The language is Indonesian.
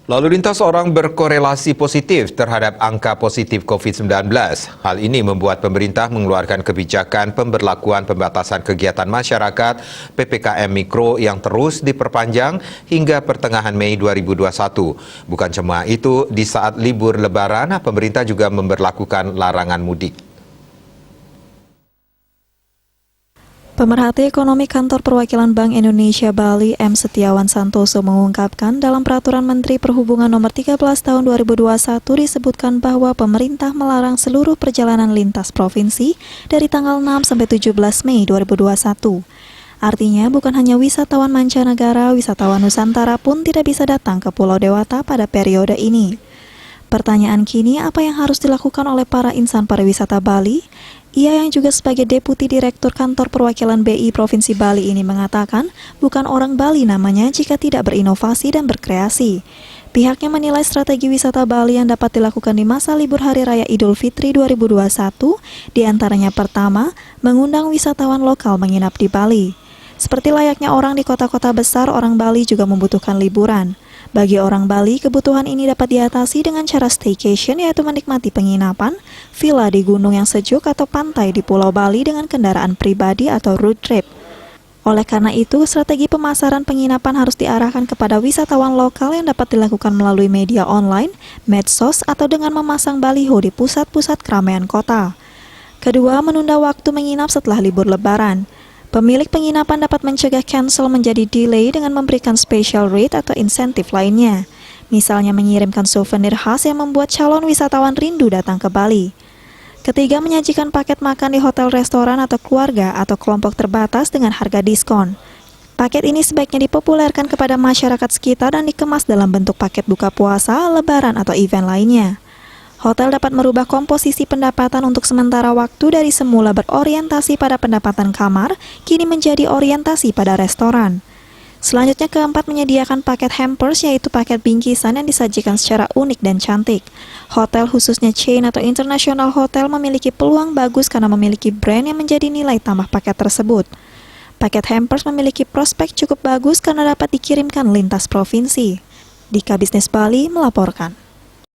Lalu lintas orang berkorelasi positif terhadap angka positif COVID-19. Hal ini membuat pemerintah mengeluarkan kebijakan pemberlakuan pembatasan kegiatan masyarakat PPKM Mikro yang terus diperpanjang hingga pertengahan Mei 2021. Bukan cuma itu, di saat libur Lebaran, pemerintah juga memberlakukan larangan mudik. Pemerhati Ekonomi Kantor Perwakilan Bank Indonesia Bali M. Setiawan Santoso mengungkapkan dalam Peraturan Menteri Perhubungan Nomor 13 Tahun 2021 disebutkan bahwa pemerintah melarang seluruh perjalanan lintas provinsi dari tanggal 6 sampai 17 Mei 2021. Artinya bukan hanya wisatawan mancanegara, wisatawan Nusantara pun tidak bisa datang ke Pulau Dewata pada periode ini. Pertanyaan kini, apa yang harus dilakukan oleh para insan pariwisata Bali? Ia yang juga sebagai Deputi Direktur Kantor Perwakilan BI Provinsi Bali ini mengatakan, bukan orang Bali namanya jika tidak berinovasi dan berkreasi. Pihaknya menilai strategi wisata Bali yang dapat dilakukan di masa libur Hari Raya Idul Fitri 2021, diantaranya pertama, mengundang wisatawan lokal menginap di Bali. Seperti layaknya orang di kota-kota besar, orang Bali juga membutuhkan liburan. Bagi orang Bali, kebutuhan ini dapat diatasi dengan cara staycation, yaitu menikmati penginapan, villa di gunung yang sejuk atau pantai di Pulau Bali dengan kendaraan pribadi atau road trip. Oleh karena itu, strategi pemasaran penginapan harus diarahkan kepada wisatawan lokal yang dapat dilakukan melalui media online, medsos, atau dengan memasang baliho di pusat-pusat keramaian kota. Kedua, menunda waktu menginap setelah libur Lebaran. Pemilik penginapan dapat mencegah cancel menjadi delay dengan memberikan special rate atau insentif lainnya. Misalnya mengirimkan souvenir khas yang membuat calon wisatawan rindu datang ke Bali. Ketiga, menyajikan paket makan di hotel, restoran, atau keluarga atau kelompok terbatas dengan harga diskon. Paket ini sebaiknya dipopulerkan kepada masyarakat sekitar dan dikemas dalam bentuk paket buka puasa, lebaran, atau event lainnya. Hotel dapat merubah komposisi pendapatan untuk sementara waktu dari semula berorientasi pada pendapatan kamar, kini menjadi orientasi pada restoran. Selanjutnya, keempat, menyediakan paket hampers, yaitu paket bingkisan yang disajikan secara unik dan cantik. Hotel, khususnya chain atau international hotel, memiliki peluang bagus karena memiliki brand yang menjadi nilai tambah paket tersebut. Paket hampers memiliki prospek cukup bagus karena dapat dikirimkan lintas provinsi. Dika Bisnis Bali melaporkan.